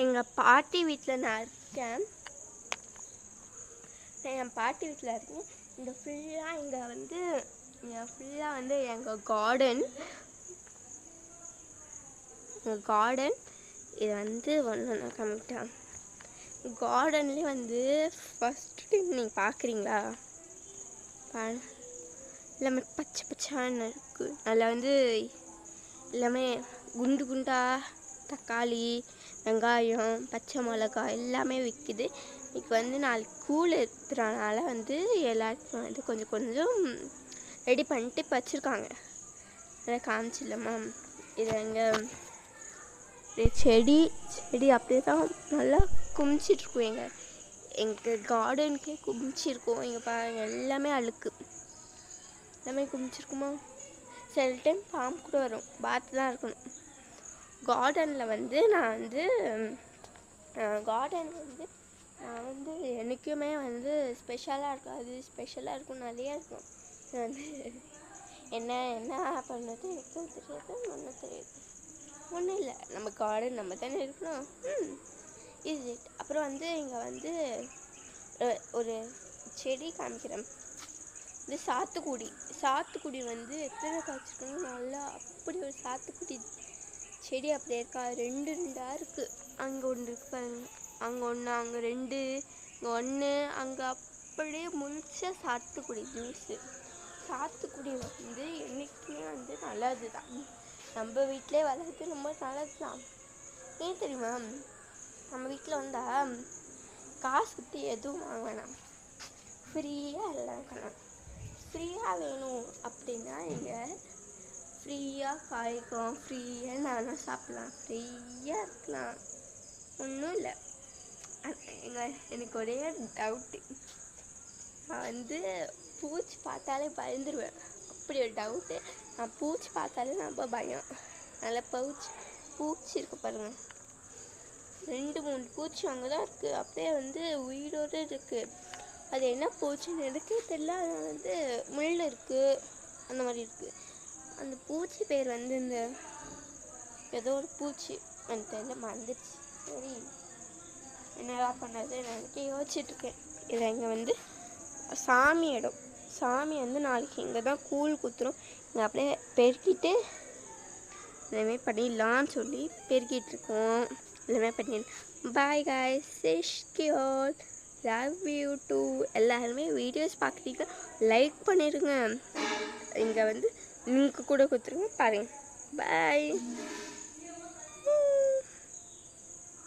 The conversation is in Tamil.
எங்கள் பாட்டி வீட்டில் நான் இருக்கேன். என் பாட்டி வீட்டில் இருக்கேன். இங்கே ஃபுல்லாக எங்கள் கார்டன் இது ஒன்று நான் காமிக்கிட்டேன். கார்டன்லேயே ஃபஸ்ட்டு டைம் நீங்கள் பார்க்குறீங்களா? எல்லாமே பச்சை பச்சான்னு இருக்குது. அதில் எல்லாமே குண்டு குண்டாக தக்காளி, வெங்காயம், பச்சை மிளகாய் எல்லாமே விற்கிது. இன்னைக்கு நாளைக்கு கூழ் ஏற்றுறனால எல்லாருக்கும் கொஞ்சம் கொஞ்சம் ரெடி பண்ணிட்டு இப்போ வச்சுருக்காங்க. அதை காமிச்சிடலாமா? இது எங்கள் செடி அப்படியே தான் நல்லா குமிச்சிட்ருக்கும். எங்கள் கார்டனுக்கே குமிச்சிருக்கும். இங்கே பாருங்கள், எல்லாமே அழுக்கு, எல்லாமே குமிச்சிருக்குமா? சில டைம் பாம்பு கூட வரும், பார்த்து தான் இருக்கணும். கார்டனில் நான் என்றைக்குமே ஸ்பெஷலாக இருக்கும். அது ஸ்பெஷலாக இருக்கும், நிறையா இருக்கும். என்ன பண்ணுறது எனக்கும் தெரியாது, ஒன்றும் தெரியாது. ஒன்றும் இல்லை, நம்ம கார்டன் நம்ம தானே இருக்கணும். இது அப்புறம் இங்கே ஒரு செடி காமிக்கிறேன். இது சாத்துக்குடி எத்தனை காய்ச்சிருக்காங்க நல்லா. அப்படி ஒரு சாத்துக்குடி செடி அப்படியே இருக்கா, ரெண்டு ரெண்டாக இருக்குது. அங்கே ஒன்று இருக்கு பாருங்க, அங்கே ஒன்று, அங்கே ரெண்டு, இங்கே ஒன்று, அங்கே அப்படியே முழிச்ச சாத்துக்குடி ஜூஸு. சாத்துக்குடி என்றைக்குமே நல்லது தான். நம்ம வீட்டிலே வளர்த்து ரொம்ப நல்லது தான். ஏன் தெரியுமா? நம்ம வீட்டில் காசு கொடுத்து எதுவும் வாங்க வேணாம், ஃப்ரீயாக எல்லாம் இருக்கணும். ஃப்ரீயாக வேணும் அப்படின்னா இங்கே ஃப்ரீயாக காய்க்கும், ஃப்ரீயாக நானும் சாப்பிட்லாம், ஃப்ரீயாக இருக்கலாம், ஒன்றும் இல்லை. எனக்கு ஒரே டவுட்டு, நான் பூச்சி பார்த்தாலே பயந்துருவேன். அப்படி ஒரு டவுட்டு. நான் பூச்சி பார்த்தாலே ரொம்ப பயம். நல்லா பூச்சி இருக்கு பாருங்கள், 2-3 பூச்சி அங்கே தான் இருக்குது. அப்படியே உயிரோடு இருக்குது. அது என்ன பூச்சின்னு எனக்கே தெரியல. அது முள் இருக்குது, அந்த மாதிரி இருக்குது. அந்த பூச்சி பேர் இந்த ஏதோ ஒரு பூச்சி எனக்கு தெரியல, மறந்துடுச்சு. சரி, என்னடா பண்ணது எனக்கு யோசிச்சுட்ருக்கேன். இதில் இங்கே சாமி இடம். சாமி நாளைக்கு இங்கே தான் கூழ் குத்துரும். இங்கே அப்படியே பெருக்கிட்டு எல்லாமே பண்ணிடலான்னு சொல்லி பெருக்கிட்டுருக்கோம். எல்லாமே பண்ணிடலாம். பாய் காய்ஸ், சிஷ்கியோல், லவ் யூ டூ. எல்லாருமே வீடியோஸ் பார்க்குறீங்க, லைக் பண்ணிடுங்க. இங்கே லிங்க் கூட கொடுத்துருங்க, பாருங்கள். பாய்.